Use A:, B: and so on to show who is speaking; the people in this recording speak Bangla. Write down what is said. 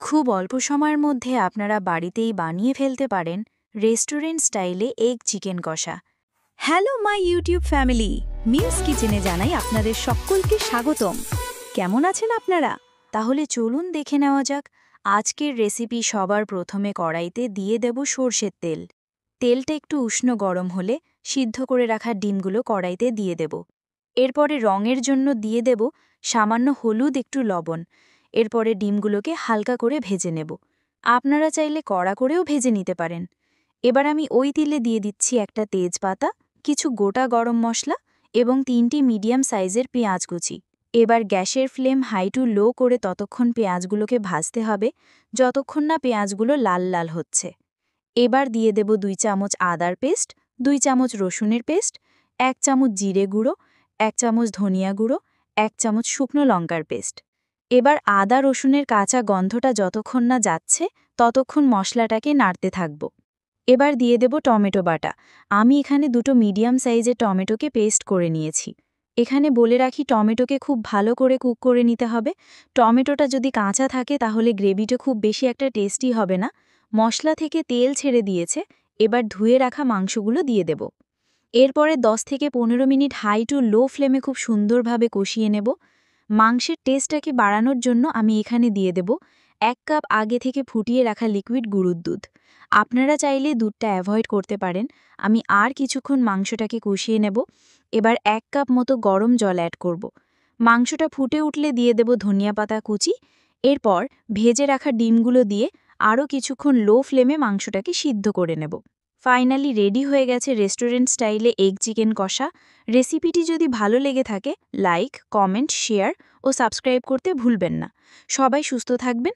A: খুব অল্প সময়ের মধ্যে আপনারা বাড়িতেই বানিয়ে ফেলতে পারেন রেস্টুরেন্ট স্টাইলে এগ চিকেন কষা।
B: Hello my YouTube family, memes কিচেনে জানাই আপনাদের সকলকে স্বাগতম। কেমন আছেন আপনারা?
A: তাহলে চলুন দেখে নেওয়া যাক আজকের রেসিপি। সবার প্রথমে কড়াইতে দিয়ে দেব সর্ষের তেল। তেলটা একটু উষ্ণ গরম হলে সিদ্ধ করে রাখা ডিমগুলো কড়াইতে দিয়ে দেব। এরপরে রঙের জন্য দিয়ে দেব সামান্য হলুদ, একটু লবণ। এরপরে ডিমগুলোকে হালকা করে ভেজে নেব। আপনারা চাইলে কড়া করেও ভেজে নিতে পারেন। এবার আমি ওই তেলে দিয়ে দিচ্ছি একটা তেজপাতা, কিছু গোটা গরম মশলা এবং 3টি মিডিয়াম সাইজের পেঁয়াজ কুচি। এবার গ্যাসের ফ্লেম হাই টু লো করে ততক্ষণ পেঁয়াজগুলোকে ভাজতে হবে যতক্ষণ না পেঁয়াজগুলো লাল লাল হচ্ছে। এবার দিয়ে দেব 2 চামচ আদার পেস্ট, 2 চামচ রসুনের পেস্ট, 1 চামচ জিরে গুঁড়ো, 1 চামচ ধনিয়া গুঁড়ো, 1 চামচ শুকনো লঙ্কার পেস্ট। এবার আদা রসুনের কাঁচা গন্ধটা যতক্ষণ না যাচ্ছে ততক্ষণ মশলাটাকে নাড়তে থাকব। এবার দিয়ে দেব টমেটো বাটা। আমি এখানে 2টো মিডিয়াম সাইজের টমেটোকে পেস্ট করে নিয়েছি। এখানে বলে রাখি, টমেটোকে খুব ভালো করে কুক করে নিতে হবে। টমেটোটা যদি কাঁচা থাকে তাহলে গ্রেভিটা খুব বেশি একটা টেস্টি হবে না। মশলা থেকে তেল ছেড়ে দিয়েছে। এবার ধুয়ে রাখা মাংসগুলো দিয়ে দেব। এরপরে 10 থেকে 15 মিনিট হাই টু লো ফ্লেমে খুব সুন্দরভাবে কষিয়ে নেব। মাংসের টেস্টটাকে বাড়ানোর জন্য আমি এখানে দিয়ে দেব 1 কাপ আগে থেকে ফুটিয়ে রাখা লিকুইড গুঁড়োর দুধ। আপনারা চাইলে দুধটা অ্যাভয়েড করতে পারেন। আমি আর কিছুক্ষণ মাংসটাকে কষিয়ে নেব। এবার 1 কাপ মতো গরম জল অ্যাড করব। মাংসটা ফুটে উঠলে দিয়ে দেব ধনিয়া পাতা কুচি। এরপর ভেজে রাখা ডিমগুলো দিয়ে আরও কিছুক্ষণ লো ফ্লেমে মাংসটাকে সিদ্ধ করে নেব। ফাইনালি রেডি হয়ে গেছে রেস্টুরেন্ট স্টাইলে এগ চিকেন কষা। রেসিপিটি যদি ভালো লেগে থাকে লাইক, কমেন্ট, শেয়ার ও সাবস্ক্রাইব করতে ভুলবেন না। সবাই সুস্থ থাকবেন,